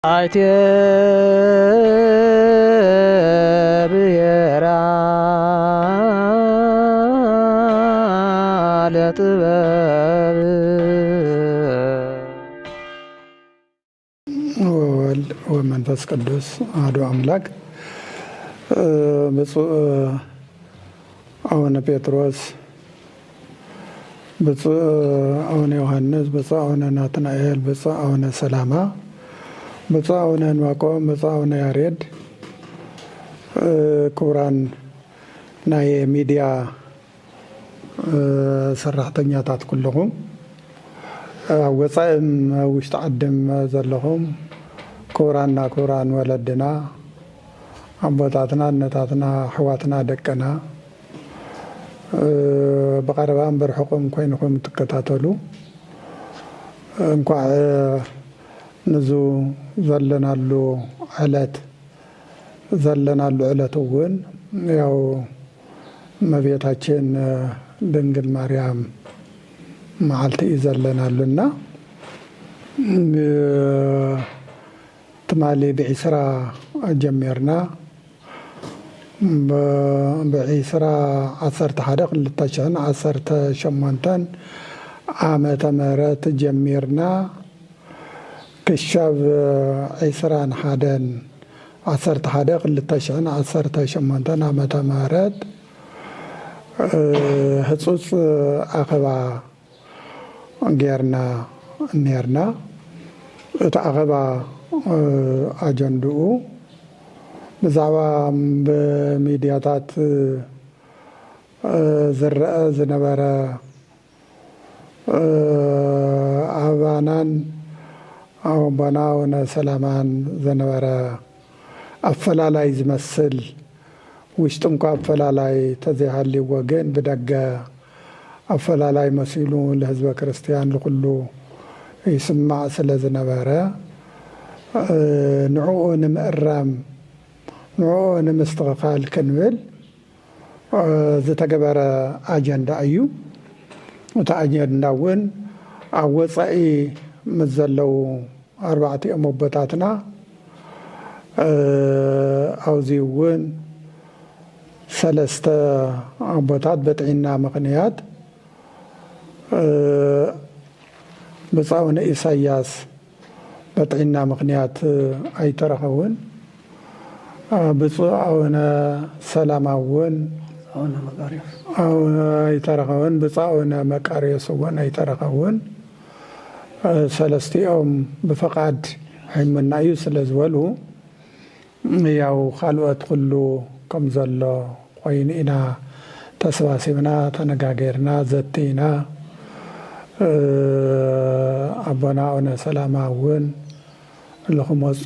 አይቴ ብሔራ ለጥበብ ወወልድ ወመንፈስ ቅዱስ አሐዱ አምላክ። ብፁዕ አቡነ ጴጥሮስ፣ ብፁዕ አቡነ ዮሐንስ፣ ብፁዕ አቡነ ናትናኤል፣ ብፁዕ አቡነ ሰላማ፣ ብፁዕ አቡነ ዕንባቆም፣ ብፁዕ አቡነ ያሬድ፣ ክቡራን ናይ ሚድያ ሰራሕተኛታት ኩልኹም፣ ወፃኢም ውሽጢ ዓድም ዘለኹም ክቡራንና ክቡራን ወለድና ኣቦታትና እነታትና ኣሕዋትና ደቅና ብቐረባን ብርሑቕም ኮይንኩም ትከታተሉ እንኳዕ ንዙ ዘለናሉ ዕለት እውን ያው እመቤታችን ድንግል ማርያም መዓልቲ እዩ ዘለናሉና ትማሊ ብዒስራ ጀሚርና ብዒስራ 11/2018 ዓመተ ምህረት ጀሚርና ክሻብ 21/11/2018 ዓመተ ምህረት ህፁፅ ኣኸባ ጌርና ነርና። እቲ ኣኸባ ኣጀንድኡ ብዛዕባ ብሚድያታት ዝረአ ዝነበረ ኣባናን ኣቦና ኣቡነ ሰላማን ዝነበረ ኣፈላላይ ዝመስል ውሽጢ እንኳ ኣፈላላይ ተዘይሃልይዎ ግን ብደገ ኣፈላላይ መሲሉ ለህዝበ ክርስቲያን ዝኩሉ ይስማዕ ስለ ዝነበረ ንዕኡ ንምእራም ንዕኡ ንምስትኽኻል ክንብል ዝተገበረ ኣጀንዳ እዩ። እቲ ኣጀንዳ እውን ኣብ ወፃኢ ምስ ዘለው ኣርባዕቲኦም ኣቦታትና ኣብዚ እውን 3 ኣቦታት በጥዒና ምክንያት ብፁዕ አቡነ ኢሳያስ በጥዒና ምክንያት ኣይተረኸቡን። ብፁዕ አቡነ ሰላማ እውን ኣይተረኸቡን። ብፁዕ አቡነ መቃርዮስ እውን ኣይተረኸቡን። ሰለስቲኦም ብፈቃድ ሕይምና እዩ ስለ ዝበሉ ያው ካልኦት ኩሉ ከም ዘሎ ኮይኑ ኢና ተሰባሲብና ተነጋገርና ዘቲና ኣቦና ኣቡነ ሰላማ እውን ንኽመፁ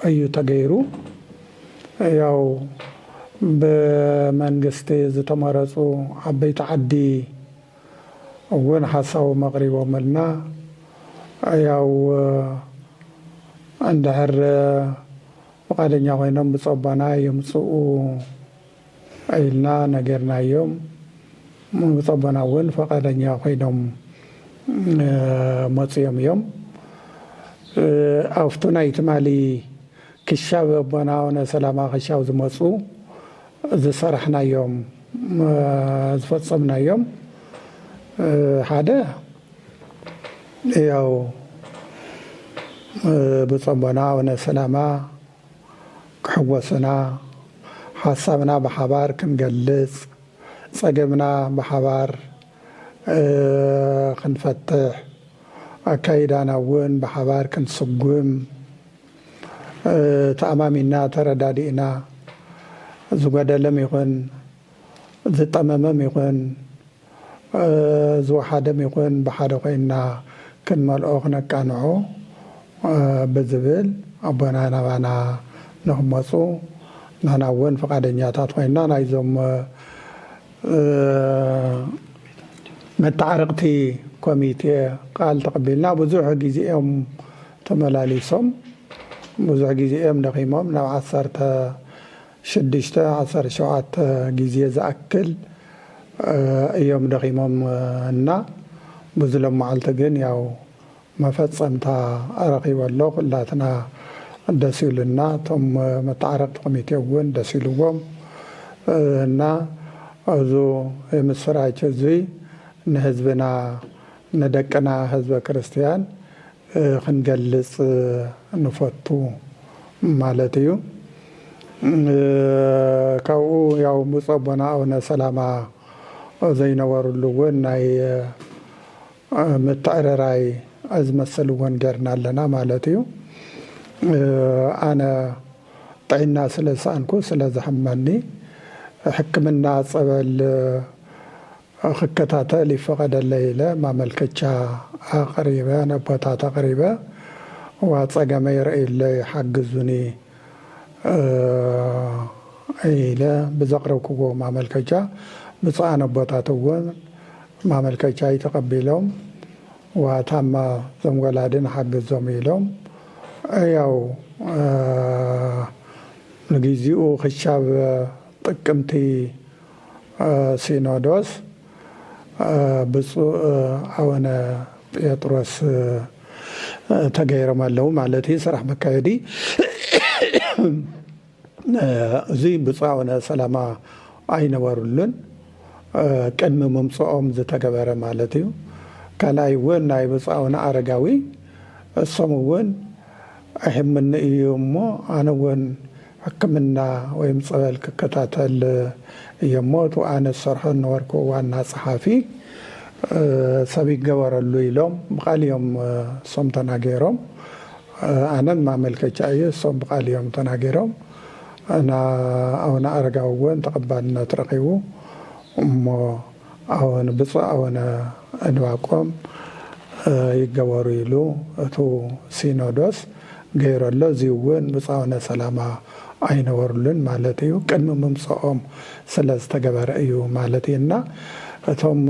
እዩ ተገይሩ። ያው ብመንግስቲ ዝተመረፁ ዓበይቲ ዓዲ እውን ሓሳቦም ኣቕሪቦምልና ያው እንድሕር ፈቃደኛ ኮይኖም ብፁዕ ኣቦና የምፅኡ ኢልና ነገርናዮም። ብፁዕ ኣቦና እውን ፈቃደኛ ኮይኖም መፅዮም እዮም። ኣብቲ ናይ ትማሊ ክሻብ ኣቦና ኣቡነ ሰላማ ክሻብ ዝመፁ ዝሰራሕናዮም ዝፈፀምናዮም ሓደ ያው ብፁዕ ኣቦና ኣቡነ ሰላማ ክሕወሱና፣ ሓሳብና ብሓባር ክንገልፅ፣ ፀገምና ብሓባር ክንፈትሕ፣ ኣካይዳና እውን ብሓባር ክንስጉም፣ ተኣማሚና ተረዳዲእና ዝጎደለም ይኹን ዝጠመመም ይኹን ዝወሓደም ይኹን ብሓደ ኮይንና ክንመልኦ ክነቃንዖ ብዝብል ኣቦና ናባና ንኽመፁ ንሕና እውን ፈቃደኛታት ኮይንና ናይዞም መታዓረቕቲ ኮሚቴ ቃል ተቐቢልና ብዙሕ ጊዜኦም ተመላሊሶም ብዙሕ ጊዜኦም ደኺሞም ናብ 16-17 ጊዜ ዝኣክል እዮም ደኺሞም እና ብዝሎም መዓልቲ ግን ያው መፈፀምታ ረኺበሎ ኩላትና ደስ ይብልና እቶም መታረቅቲ ኮሚቴ እውን ደስ ይልዎም እና እዚ የምስራች እዚ ንህዝብና ንደቅና ህዝበ ክርስቲያን ክንገልጽ ንፈቱ ማለት እዩ ካብኡ ያው ሙጸቦና አቡነ ሰላማ ዘይነበሩሉ እውን ናይ ምትዕርራይ አዝመሰልዎን ገርና ኣለና ማለት እዩ ኣነ ጥዕና ስለሰኣንኩ ስለዝሕመኒ ሕክምና ፀበል ክከታተል ይፈቀደለይ ኢለ ማመልከቻ ኣቕሪበ ነቦታት ኣቕሪበ ወፀገመይ ረእየለይ ሓግዙኒ ኢለ ብዘቕረብክዎ ማመልከቻ ብፃዕነ ቦታት እውን ማመልከቻ ይተቀቢሎም ወታማ ዞም ወላድን ሓግዞም ኢሎም ያው ንግዚኡ ክሻብ ጥቅምቲ ሲኖዶስ ብፁዕ አቡነ ጴጥሮስ ተገይሮም ኣለው ማለት እዩ ስራሕ መካየዲ እዚ ብፁዕ አቡነ ሰላማ ኣይነበሩሉን ቅድሚ ምምፅኦም ዝተገበረ ማለት እዩ ካልኣይ እውን ናይ ብፁዕ አቡነ አረጋዊ እሶም እውን ኣሕምኒ እዩ እሞ ኣነ እውን ሕክምና ወይም ፀበል ክከታተል እየሞ እቲ ኣነ ዝሰርሖ ነበርኩ ዋና ፀሓፊ ሰብ ይገበረሉ ኢሎም ብቃልዮም እሶም ተናገሮም ኣነ ማመልከቻ እዩ እሶም ብቃልዮም ተናገሮም እና አቡነ አረጋዊ እውን ተቀባልነት ረኺቡ እሞ አሁን ብፁዕ አቡነ ዕንባቆም ይገበሩ ኢሉ እቲ ሲኖዶስ ገይረሎ እዚ እውን ብፁዕ አቡነ ሰላማ ኣይነበሩሉን ማለት እዩ ቅድሚ ምምፅኦም ስለዝተገበረ እዩ ማለት እዩና እቶም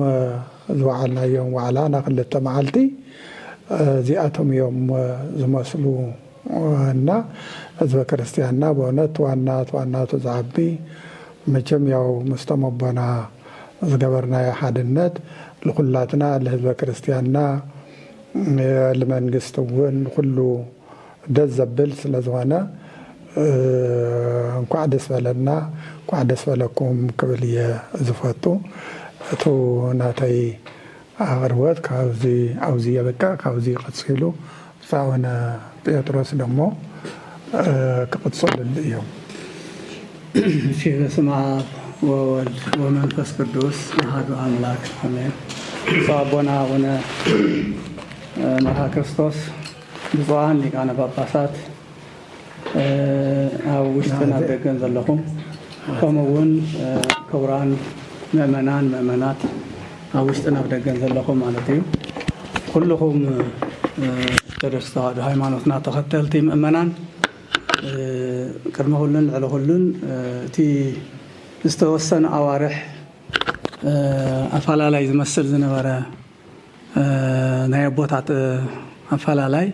ዝወዓልናዮም ዋዕላ ናክልተ መዓልቲ እዚኣቶም እዮም ዝመስሉ እና ህዝበ ክርስቲያንና በእውነት ዋናቱ ዝዓቢ መቸም ያው ምስቶም ኣቦና ዝገበርናዮ ሓድነት ለኩላትና ለህዝበ ክርስቲያንና ለመንግስት እውን ኩሉ ደስ ዘብል ስለዝኾነ እንኳዕ ደስ በለና እንኳዕ ደስ በለኩም ክብል እየ ዝፈቱ እቱ ናተይ ኣቅርቦት ኣብዚ የበቃ ካብዚ ይቅፅሉ ብፁዕ አቡነ ጴጥሮስ ደሞ ክቅፅልሉ እዮም በስመ አብ ወወልድ ወመንፈስ ቅዱስ አሐዱ አምላክ አሜን። ብፁዕ አቡነ መርሃ ክርስቶስ ብፁዓን ሊቃነ ጳጳሳት ኣብ ውሽጥን ኣብ ደገን ዘለኹም ከምኡውን ክቡራን ምእመናት ኣብ ውሽጥን ኣብ ደገን ዘለኹም ማለት እዩ ኩልኹም ኦርቶዶክስ ተዋህዶ ሃይማኖትና ተኸተልቲ ምእመናን ቅድሚ ኩሉን ልዕሊ ኩሉን እቲ ዝተወሰነ ኣዋርሕ ኣፈላላይ ዝመስል ዝነበረ ናይ ኣቦታት ኣፈላላይ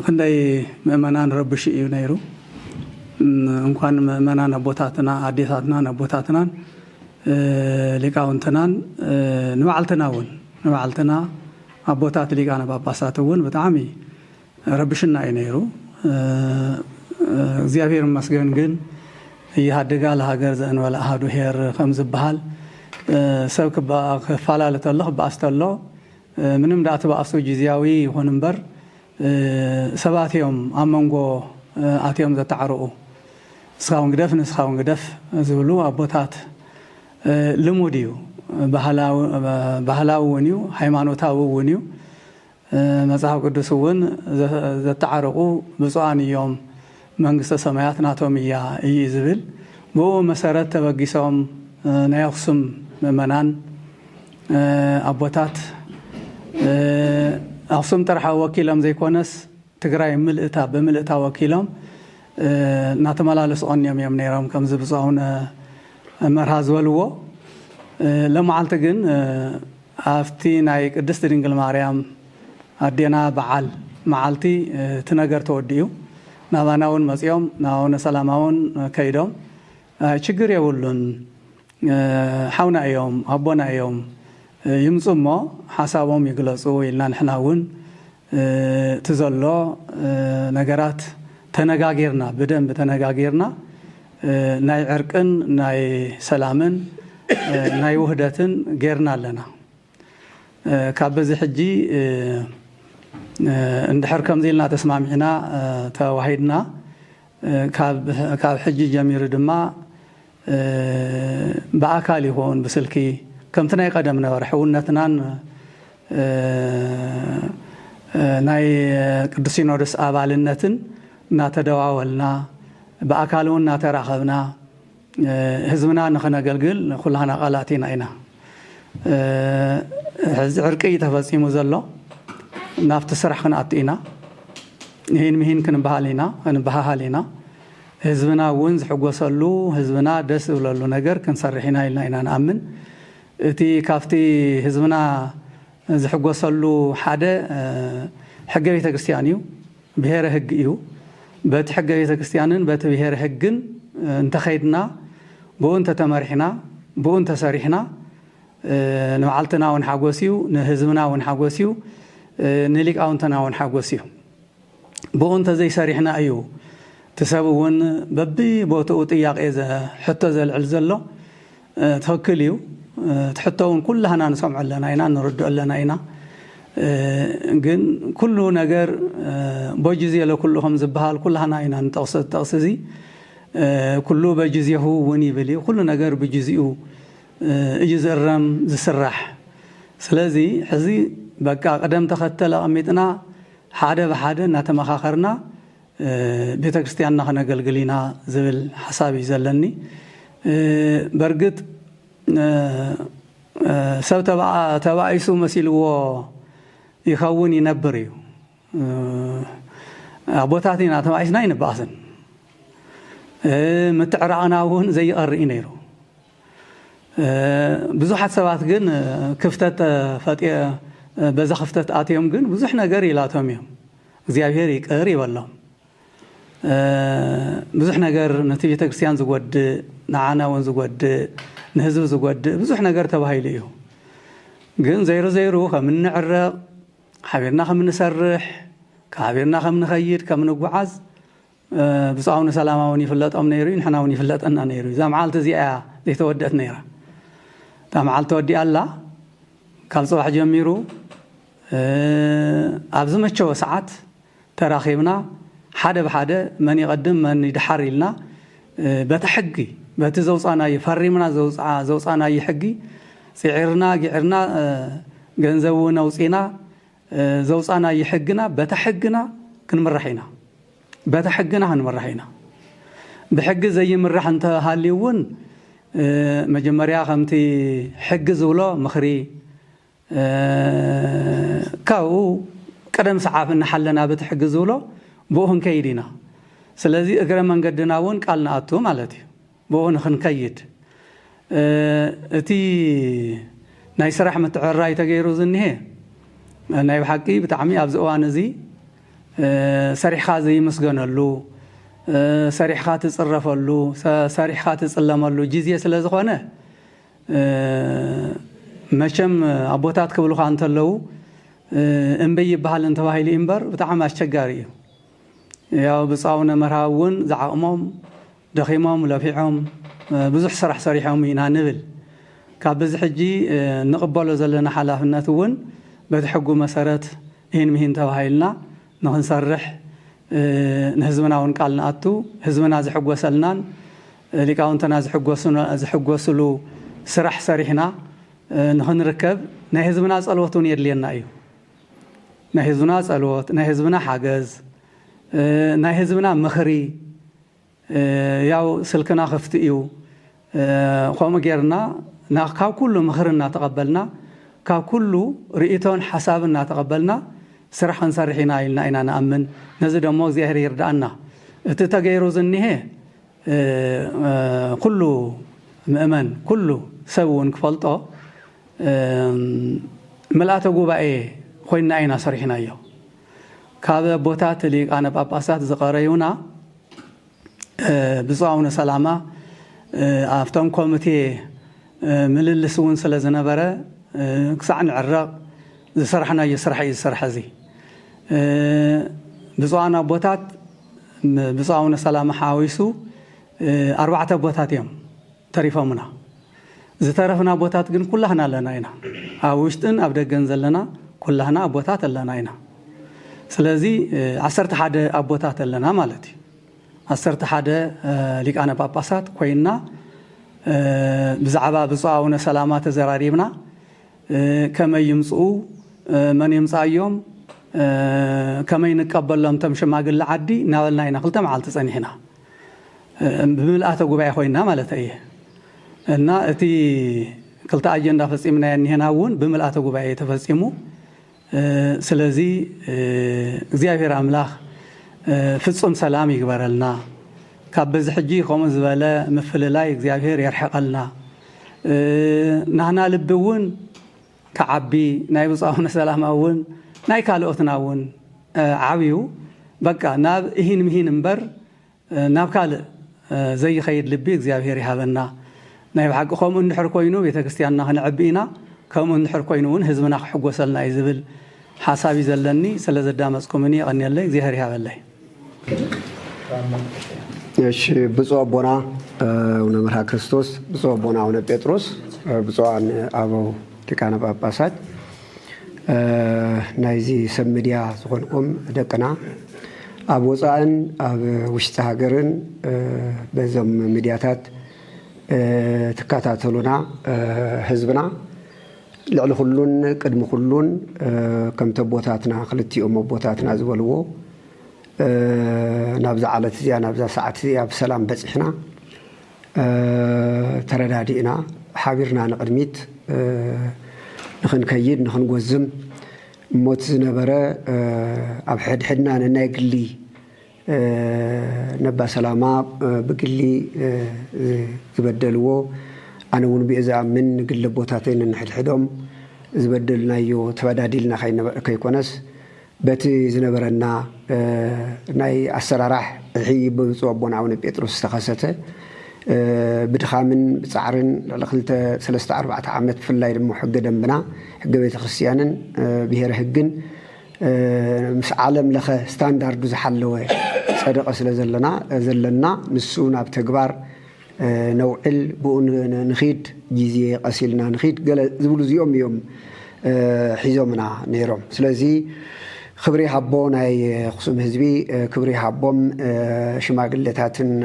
ክንደይ ምእመናን ረብሽ እዩ ነይሩ እንኳን ምእመናን ኣቦታትና ኣዴታትናን ኣቦታትናን ሊቃውንትናን ንባዕልትና ኣቦታት ሊቃነ ጳጳሳት እውን ብጣዕሚ ረብሽና እዩ ነይሩ እግዚአብሔር ይመስገን ግን ይሃድጋ ለሃገር ዘእንበለ ኣሃዱ ሄር ከም ዝበሃል ሰብ ክፈላለ ተሎ ክበኣስ ተሎ ምንም ዳ ተበኣሱ ጊዜያዊ ይኹን እምበር ሰባት እዮም ኣብ መንጎ ኣትዮም ዘተዓርቑ ንስኻውን ግደፍ ዝብሉ ኣቦታት ልሙድ እዩ ባህላዊ እውን እዩ ሃይማኖታዊ እውን እዩ መጽሐፍ ቅዱስ እውን ዘተዓርቑ ብፁዓን እዮም መንግስተ ሰማያት ናቶም እያ እዩ ዝብል ብኡ መሰረት ተበጊሶም ናይ ኣክሱም ምእመናን ኣቦታት ኣክሱም ጥራሕ ወኪሎም ዘይኮነስ ትግራይ ብምልእታ ወኪሎም እናተመላለሱ ቀንዮም እዮም ነይሮም ከምዚ ብፁዕ አቡነ መርሃ ዝበልዎ ለመዓልቲ ግን ኣብቲ ናይ ቅድስቲ ድንግል ማርያም ኣዴና በዓል መዓልቲ እቲ ነገር ተወዲኡ ናባና እውን መፅኦም ናባና ሰላማ እውን ከይዶም ችግር የብሉን ሓውና እዮም ኣቦና እዮም ይምፁ እሞ ሓሳቦም ይግለፁ ኢልና ንሕና እውን እቲ ዘሎ ነገራት ተነጋገርና በደንብ ተነጋገርና ናይ ዕርቅን ናይ ሰላምን ናይ ውህደትን ገርና ኣለና ካብ በዚ ሕጂ እንድሕር ከምዚልና ተስማሚዕና ተዋሂድና ካብ ሕጂ ጀሚሩ ድማ በአካል ይሆን በስልኪ ከምቲ ናይ ቀደም ነበረ ሕውነትናን ናይ ቅዱስ ሲኖዶስ አባልነትን እናተደዋወልና በአካሉን እናተራኸብና ህዝብና ንኸነገልግል ኩላና ቃላቲና ኢና ሕዚ ዕርቂ ተፈጺሙ ዘሎ ናፍቲ ስራሕ ክንኣትኢና ይህን ምሂን ክንበሃል ኢና ህዝብና እውን ዝሕጎሰሉ ህዝብና ደስ ዝብለሉ ነገር ክንሰርሕ ኢልና ኢና ንኣምን እቲ ካፍቲ ህዝብና ዝሕጎሰሉ ሓደ ሕገ ቤተ ክርስቲያን እዩ ብሔረ ሕጊ እዩ በቲ ሕገ ቤተ ክርስቲያንን በቲ ብሔረ ሕግን እንተኸይድና ብኡን ተተመሪሕና ብኡን ተሰሪሕና ንመዓልትና እውን ሓጎስ እዩ ንህዝብና እውን ሓጎስ እዩ ንሊቃውንትና እውን ሓጎስ እዩ ብኡን ተዘይሰሪሕና እዩ ትሰብ እውን በቢ ቦትኡ ጥያቄ ሕቶ ዘልዕል ዘሎ ትኽክል እዩ ትሕቶ እውን ኩላህና ንሰምዖ ኣለና ኢና ንርድኦ ኣለና ኢና ግን ኩሉ ነገር በጅዜ ለኩሉ ከም ዝበሃል ኩላህና ኢና ንጠቕስ እዚ ኩሉ በጅዜሁ እውን ይብል እዩ ኩሉ ነገር ብጅዜኡ እዩ ዝእረም ዝስራሕ ስለዚ ሕዚ በቃ ቀደም ተኸተለ ቀሚጥና ሓደ ብሓደ እናተመኻኸርና ቤተ ክርስቲያንና ክነገልግል ኢና ዝብል ሓሳብ እዩ ዘለኒ በርግጥ ሰብ ተባኢሱ መሲልዎ ይኸውን ይነብር እዩ ኣቦታት ኢና ተባኢስና ይንበኣስን ምትዕራቕና እውን ዘይቐርኢ ነይሩ ብዙሓት ሰባት ግን ክፍተት ፈጥየ በዛ ክፍተት ኣትዮም ግን ብዙሕ ነገር ኢላቶም እዮም እግዚአብሔር ይቅር ይበሎም ብዙሕ ነገር ነቲ ቤተ ክርስቲያን ዝጎድእ ንዓና እውን ዝጎድእ ንህዝብ ዝጎድእ ብዙሕ ነገር ተባሂሉ እዩ ግን ዘይሩ ከም እንዕረቕ ሓቢርና ከም እንሰርሕ ሓቢርና ከም ንኸይድ ከም ንጓዓዝ ብፃውን ሰላማውን ይፍለጦም ነይሩ ንሕና እውን ይፍለጠና ነይሩ እዛ መዓልቲ እዚኣ ዘይተወደአት ነይራ እታ መዓልቲ ተወዲኣ ኣላ ካብ ፅባሕ ጀሚሩ ኣብ ዝመቸወ ሰዓት ተራኺብና ሓደ ብሓደ መን ይቐድም መን ይድሓር ኢልና በቲ ሕጊ በቲ ዘውፃናዮ ፈሪምና ዘውፃናዮ ሕጊ ፅዒርና ጊዕርና ገንዘብ እውን ኣውፂና ዘውፃናዮ ሕግና በቲ ሕግና ክንምራሕ ኢና በቲ ሕግና ክንምራሕ ኢና ብሕጊ ዘይምራሕ እንተሃልዩ እውን መጀመርያ ከምቲ ሕጊ ዝብሎ ምኽሪ ካብኡ ቀደም ሰዓፍ እናሓለና በቲ ሕጊ ዝብሎ ብኡ ክንከይድ ኢና ስለዚ እግረ መንገድና እውን ቃል ንኣቱ ማለት እዩ ብኡ ንክንከይድ እቲ ናይ ስራሕ ምትዕርራይ ተገይሩ ዝኒሄ ናይ ብሓቂ ብጣዕሚ ኣብዚ እዋን እዚ ሰሪሕካ ዘይመስገነሉ ሰሪሕካ ትፅረፈሉ ሰሪሕካ ትፅለመሉ ጊዜ ስለ ዝኾነ መቸም ኣቦታት ክብሉካ እንተለዉ እምበይ ይበሃል እንተባሂሉ እምበር ብጣዕሚ ኣስቸጋሪ እዩ ያው ብፃውነ መርሃብ እውን ዝዓቕሞም ደኺሞም ለፊዖም ብዙሕ ስራሕ ሰሪሖም ኢና ንብል ካብ በዚ ሕጂ ንቕበሎ ዘለና ሓላፍነት እውን በቲ ሕጉ መሰረት ይህን ምሂን ተባሂልና ንክንሰርሕ ንህዝብና እውን ቃል ንኣቱ ህዝብና ዝሕጎሰልናን ሊቃውንትና ዝሕጎስሉ ስራሕ ሰሪሕና ንክንርከብ ናይ ህዝብና ጸልወት እውን የድልየና እዩ ናይ ህዝብና ጸልወት ናይ ህዝብና ሓገዝ ናይ ህዝብና ምኽሪ ያው ስልክና ክፍቲ እዩ ከምኡ ጌርና ካብ ኩሉ ምኽሪ እናተቐበልና ካብ ኩሉ ርእቶን ሓሳብ እናተቐበልና ስራሕ ክንሰርሕ ኢና ኢልና ኢና ንኣምን ነዚ ደሞ እግዚኣብሔር ይርዳእና እቲ ተገይሩ ዝኒሄ ኩሉ ምእመን ኩሉ ሰብ እውን ክፈልጦ መልኣተ ጉባኤ ኮይና ኢና ሰሪሕናዮ ካብ ቦታት ሊቃነ ጳጳሳት ዝቐረዩና ብፅዋውነ ሰላማ ኣብቶም ኮሚቴ ምልልስ እውን ስለ ዝነበረ ክሳዕ ንዕረቕ ዝስራሕናዮ ስራሕ እዩ ዝስራሕ እዚ ብፅዋና ቦታት بصاونا سلام حاويسو 4 بوتات يوم تريفمنا زترفنا بوتات ግን كلنا لنا هنا አውሽጥን አብደገን ዘለና كلنا አቦታት ለና هنا ስለዚህ 11 አቦታት ለና ማለት 11 ሊቃነ ጳጳሳት ኮይና ብዛዕባ ብጻውነ ሰላማት ዘራሪብና ከመይ ይምጽኡ መን ይምጻዮም ከመይ ንቀበሎም ተምሽማግል ዓዲ ናበልና ኢና ክልተ መዓልቲ ጸኒሕና ብምልአተ ጉባኤ ኮይና ማለት እየ እና እቲ ክልተ አጀንዳ ፈጺምና ያንህናውን ብምልአተ ጉባኤ ተፈጺሙ ስለዚ እግዚአብሔር አምላክ ፍጹም ሰላም ይግበረልና ካብዝ ሕጂ ከም ዝበለ ምፍልላይ እግዚአብሔር ይርሐቀልና ናህና ልብውን ከዓቢ ናይ ብጻውነ ሰላማውን ናይ ካልኦትናውን ዓብዩ በቃ ናብ ይህን ምሂን እንበር ናብ ካል زي خير لبي እግዚአብሔር ይሃበና ናይ ባሕቂ ከም እንድሕር ኮይኑ ቤተክርስቲያንና ክንዕብኢና ከም እንድሕር ኮይኑን ህዝብና ክሕጎሰልና ይዝብል ሓሳብ ይዘለኒ ስለዘዳመጽኩምኒ ቀንየለይ እግዚአብሔር ይሃበለይ እሺ ብፁዕ አቦና ወነመርሃ ክርስቶስ ብፁዕ አቦና ወነ ጴጥሮስ ብፁዓን አበው ሊቃነ ጳጳሳት ናይዚ ሰምዲያ ዝኾንኩም ደቅና ኣብ ወፃእን ኣብ ውሽጢ ሃገርን በዞም ሚድያታት ተከታተሉና ህዝብና ልዕሊ ኩሉን ቅድሚ ኩሉን ከምተ ቦታትና ክልቲኦም ቦታትና ዝበልዎ ናብዛ ዓለት እዚያ ናብዛ ሰዓት እዚያ ብሰላም በጽሕና ተረዳዲእና ሓቢርና ንቅድሚት ንኽንከይድ ንኽንጎዝም ሞት ዝነበረ ኣብ ሕድሕድና ናይ ግሊ ነባ ሰላማ ብግሊ ዝበደልዎ ኣነ እውን ብእዝኣምን ግሊ ቦታተይ ንሕድሕዶም ዝበደልናዮ ተበዳዲልና ከይኮነስ በቲ ዝነበረና ናይ ኣሰራራሕ ብፁዕ አቦና አቡነ ጴጥሮስ ዝተኸሰተ بدخامن بصعرن لخلت 3-4 عامات في الليل محجة دمنا حجة بيت خريستيانن بهر هجن مش عالم لخ ستاندرد زحلوه صدق زلنا نسونا بتكبار نوعل بون نخيد جزية قسيلنا نخيد قال زبلو يوم حزمنا نيرم سلازي خبري حبون هاي خصوم هزبي كبري حبوم شماغلتاتن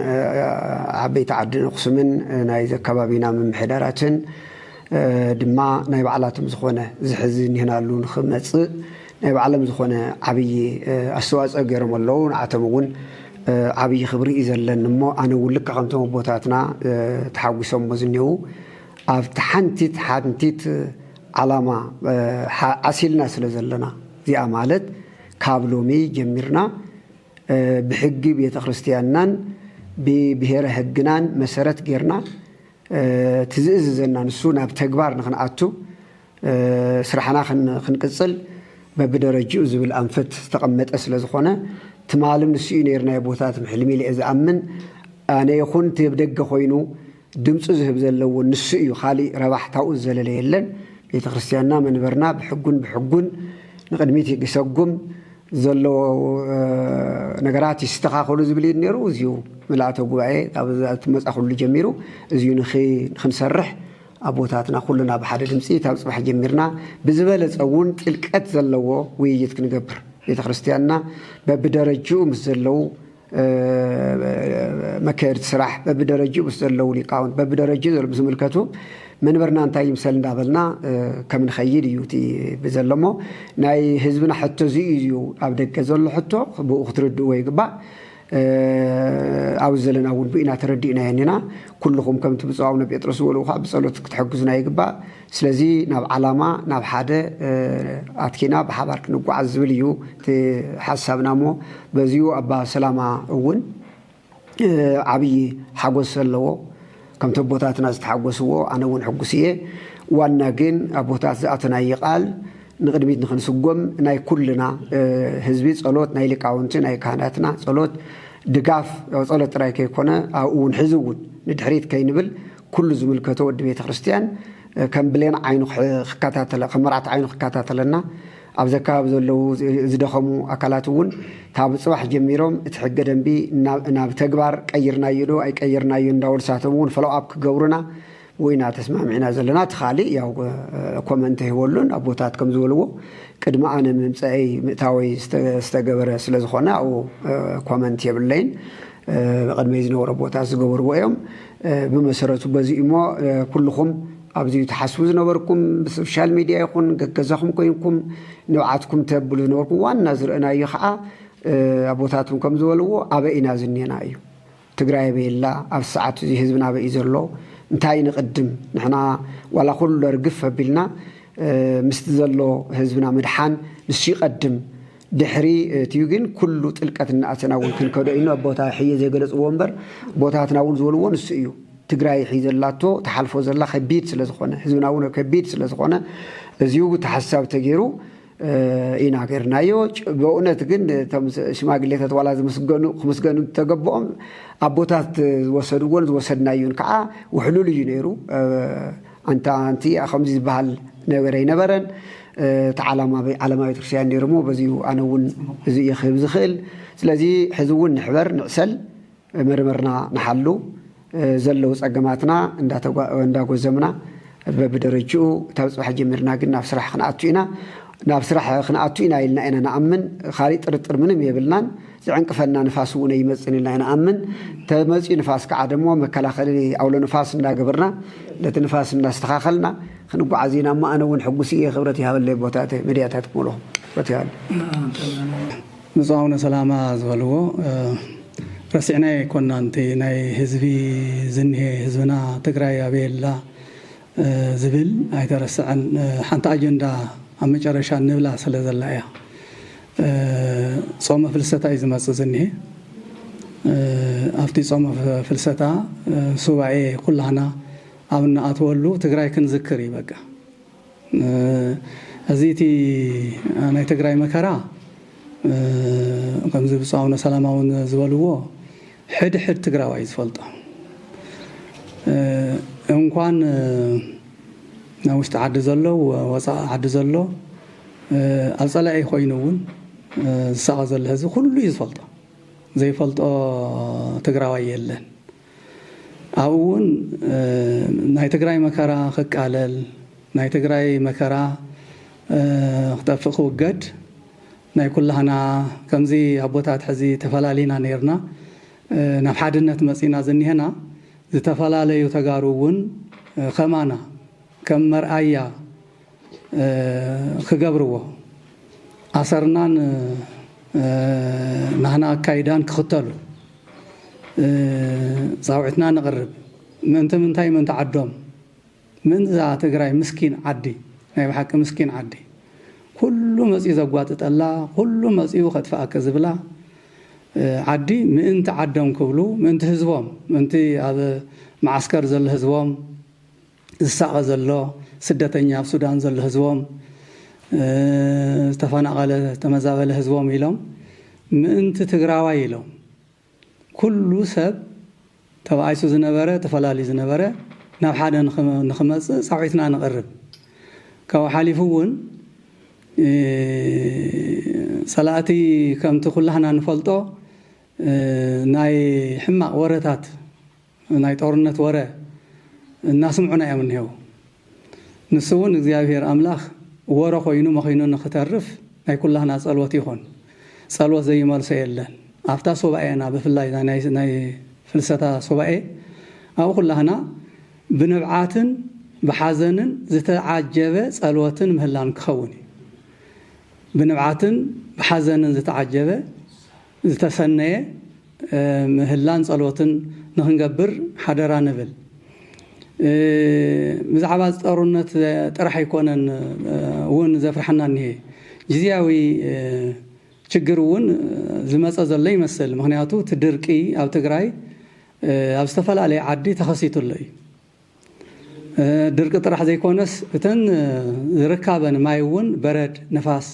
عبيت عدن خصومن ناي زكبابينا من محدراتن دما ناي بعلاتم زخونه زحزن هنا لون خمص ناي بعلم زخونه عبي استواص غيرم الله عتمون عبي خبري يزلن مو انا ولك قمتم بوتاتنا تحوسهم مزنيو اف تحنتيت علامه عسيلنا سلازلنا زي امالت كابلومي جميرنا بحق بيت خريستيانان ببهر حقنان مسرت غيرنا تزززنا نسونا بتكبار نخنعتو سرحنا خنقصل ببدرجو زبل انفت تقمط اسل زخونه تمالم نسي نيرنا يبوتات محلمي لازامن انا يكون تبدغ خوينو دمص زهب زلو نسيو خالي رباحتاو زلل يلن بيت خريستياننا منبرنا بحقون نقدميت يسقم زلو نغرات يستخاخلو زبلي نيرو زيو ملاتو غواي ابزات مصاخلو جميرو زيو نخنسرح ابوتاتنا كلنا بحد دمصي تاب صباح جميرنا بزبل صون ጥልቀት زلو وييت كنغبر بيت خريستياننا ببدرجو مسلو مكيرت سراح ببدرجو مسلو ليقاون ببدرجو زملكتو منبرنا انت يمسل እንዳበልና ከምን خيد يوتي بزلمو ناي حزبنا حتى زيو ابدك زل حتى بو اخترد ويغبا اوزلنا ول بينا تردينا هنينا كلكم كم تبصاونا بيطرس ولو خاب صلوت تحجزنا يغبا سلازي ناب علامه ناب حده اتكينا بحبارك نقعز زبليو حسابنا مو بزيو ابا سلاما ون عبي حغوس لو كم تبوتاتنا استحقسوا انا ون حقسيه وانا جن ابوتات زاتنا يقال نقدميت نخنسقم ناي كلنا حزبي صلوت ناي لقاونت ناي كهناتنا صلوت دغاف صلوت راي كيكونه او نحزون ندحريت كينبل كل زملكته ود بيت كريستيان كم بلين عينو خكاتاتل خمرات عينو خكاتاتلنا أبزكاب زلوا زدخموا أكلاتون تاب صباح جميرهم تحقق دنبي ناب تكبر كيرنا يدو أي كيرنا يندور ساتمون فلو أبك جورنا وين تسمع معنا زلنا تخالي يا كومنت هيولون أبوتات كم زولوا قد ما أنا ممسعي متاوي استجبر سلزخنا أو كومنت يبلين قد ما يزنوا ربوتات زجور ويوم بمسرة بزيمة كلهم أبدي تحسوز نوركم بالسوشيال ميديا يكون جزاكم كينكم نوعاتكم تبلون نوركم وأنا زرنا يخاء أبوتاتكم كم زولوا أبينا زنينا أيو تقرأي بالله أبسعت زي حزبنا بإزرلو انتهي نقدم نحنا ولا كل رقفة بلنا مستزلو حزبنا مدحان نسي قدم دحري تيوجين كله تلقت الناس ناول كل كده إنه أبوتا حية زي جلس وامبر أبوتات ناول زولوا نسيو تقرأي حيزلاتو تحالفو زلا خبيت سلزخونه حزبنا ونا كبيت سلزخونه زيوج تحسب تجيرو إينا غيرنايو بقولنا تجن تمس شماغلية تطوال هذا مسجنو تجبؤهم أبوتات وصدنايون كعا وحلول ينيرو أنتي خمس بحال نورين برن تعلم على ما يترسيان نيرمو بزيو أنا ون زي خبز خل سلزي حزون نحبر نعسل مرمرنا نحلو زلوس أجمعتنا عند جزمنا بدرجو تبص حاجة مرنا قلنا بصراحة خناعتينا نابسرح خناعتينا إلنا أنا نأمن خالد رترمنم يبلنا زعنك فنا نفاسونا يمسن إلنا أنا أمن تمسي نفاس كعدم ومكلا خلي أول نفاس لا جبرنا لتنفاس الناس تخاخلنا خنقوا عزينا ما أنا ونحجوسية خبرتي هذا اللي بوتاته مدياتات كلهم بتيال نزعونا سلامة زولو رسعنا كنا أنت ناي حزبي زنه حزبنا تقرأي أبيلا زبل أيترس عن حنت أجندة عم جرشان نبلا سلز الله صوم فلسطة إذا ما زنه أفتي صوم فلسطة سواعي كلنا أمنا أتولو تقرأي كنذكري بقى هزيتي أنا تقرأي مكرا كم زي بصاونا سلامة ونزولوه حد تقرأ وعيز فلطة إن كان نوشت عد زلوا وصاع عد زلوا أصلا أي خوينون ساق زل هذا كله يزفلطة زي فلطة تقرأ وعيلن أون ناي تقرأي مكرا خك علل ناي تقرأي مكرا اختفقوا قد ناي كلنا كم زي أبوتات حزي تفلالينا نيرنا نفحدنا تمسينا زني هنا زي تفلالي يتجارون خمانا كم مرأيا خجبروه أصرنا نحنا كايدان كختلو زاوعتنا نقرب من تاي من تعدم من ذا تقرأي مسكين عدي ناي بحق مسكين عدي كل مسئي زقوات الله كل مسئي وقت فأكذب له عدي من تعدم كبلو من تهزوم من تي هذا معسكر زل هزوم الساعة زلوا سدتني في السودان زل هزوم استفانا على تمزاغل هزوم يلهم من تتقراوا يلهم كل سب تبعيسو زنبرة تفلالي زنبرة نبحادا نخمس صعيتنا نقرب كو حالفون صلاتي كم تقول لنا نفلطو ناي حماق ورتات ناي طورنت ورا الناس معنا يا من هو نسون እግዚአብሔር አምላክ ወራ ኮይኑ መخينو نخترف ناي كلنا صلوت يكون صلوت زي መልሶ የለን አፍታ ሶባኤና በፍላይ ናይ ፍልሰታ ሶባኤ አው كلنا بنبعاتن بحزنن زتعجب صلوتن مهلان كخوني بنبعاتن بحزنن زتعجب زتسنيه مهلان صلوتن نخنقبر حدرا نبل مزعبات طرونت طرح يكونن ون زفرحنا نهي جزياوي ችግሩን ዝመጸ ዘለ ይመስል ምክንያቱ ትድርቂ ኣብ ትግራይ ኣብ ዝተፈላልየ ዓዲ ተኸሲቱለይ ድርቂ ጥራሕ ዘይኮነስ እተን ዝርከበን ማይውን በረድ ነፋስ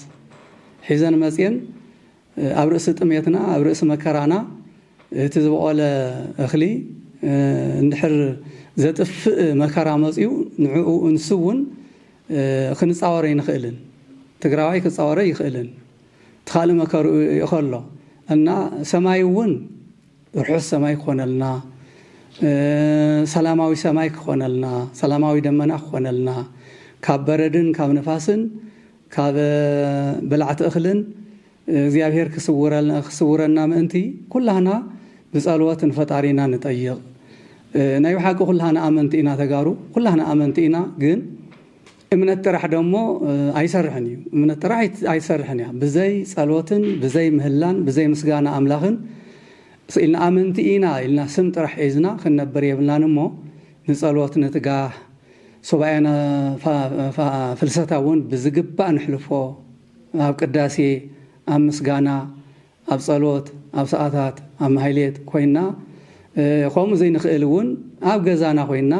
ሒዘን መጽየን ኣብ ርእሲ ጥሜትና ኣብ ርእሲ መከራና እቲ ዝበቆለ እኽሊ እንድሕር ዘጥፍእ መከራ መጽዩ ንዕኡ እንስውን ክንጻወረ ይንኽእልን ትግራዋይ ክፃወረ ይኽእልን ትኻል መከሩ ይኸሎ እና ሰማይውን ርሑስ ሰማይ ክኾነልና ሰላማዊ ሰማይ ክኾነልና ሰላማዊ ደመና ክኾነልና ካብ በረድን ካብ ነፋስን ካብ በላዕቲ እኽልን እግዚአብሔር ክስውረና ምእንቲ ኩላህና ብጸሎት ንፈጣሪና ንጠይቕ ናይ ሓቂ ኩላህና ኣመንቲ ኢና ተጋሩ ኩላህና ኣመንቲ ኢና ግን እምነት ጥራሕ ደሞ ኣይሰርሕን እዩ እምነት ጥራሕ ኣይሰርሕን እያ ብዘይ ጸሎትን ብዘይ ምህላን ብዘይ ምስጋና ኣምላኽን ኢልና ኣመንቲ ኢና ኢልና ስም ጥራሕ ሒዝና ክንነብር የብልናን እሞ ንጸሎት ንትጋህ ሱባኤና ፍልሰታ እውን ብዝግባእ ንሕልፎ ኣብ ቅዳሴ ኣብ ምስጋና ኣብ ጸሎት ኣብ ሰዓታት ኣብ ማህሌት ኮይና ከምኡ ዘይንኽእል እውን ኣብ ገዛና ኮይና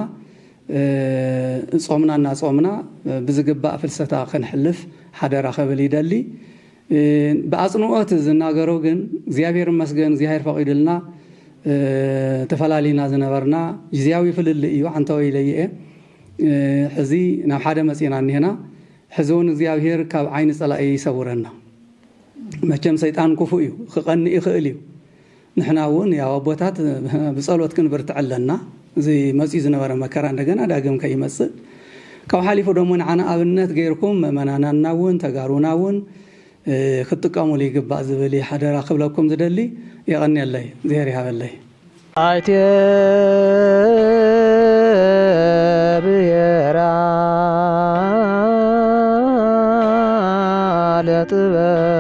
ጾምና እናጾምና ብዝግባእ ፍልሰታ ክንሕልፍ ሓደራ ክብል ይደሊ ብኣጽንዖት ዝናገሮ ግን እግዚአብሔር ይመስገን እግዚአብሔር ፈቂዱልና ተፈላሊና ዝነበርና ግዚያዊ ፍልል እዩ ዓንታዊ ይለይአ ሕዚ ናብ ሓደ መጺና እንሄና ሕዚ እውን እግዚአብሔር ካብ ዓይኒ ጸላኢ ይሰውረና መቸም ሰይጣን ክፉእ እዩ ክቐንእ ይኽእል እዩ ንሕና እውን ያው ኣቦታት ብጸሎት ክንብርትዕ ኣለና እዚ መጺኡ ዝነበረ መከራ እንደገና ዳግም ከይመጽእ ካብ ሓሊፉ ደሞ ንዓና ኣብነት ገይርኩም ምእመናናና እውን ተጋሩና እውን ክትጥቀሙሉ ይግባእ ዝብል ሓደራ ክብለኩም ዝደሊ የቐኒየለይ እግዚአብሔር ይሃበለይ አይቴ ብሔራ ለጥበብ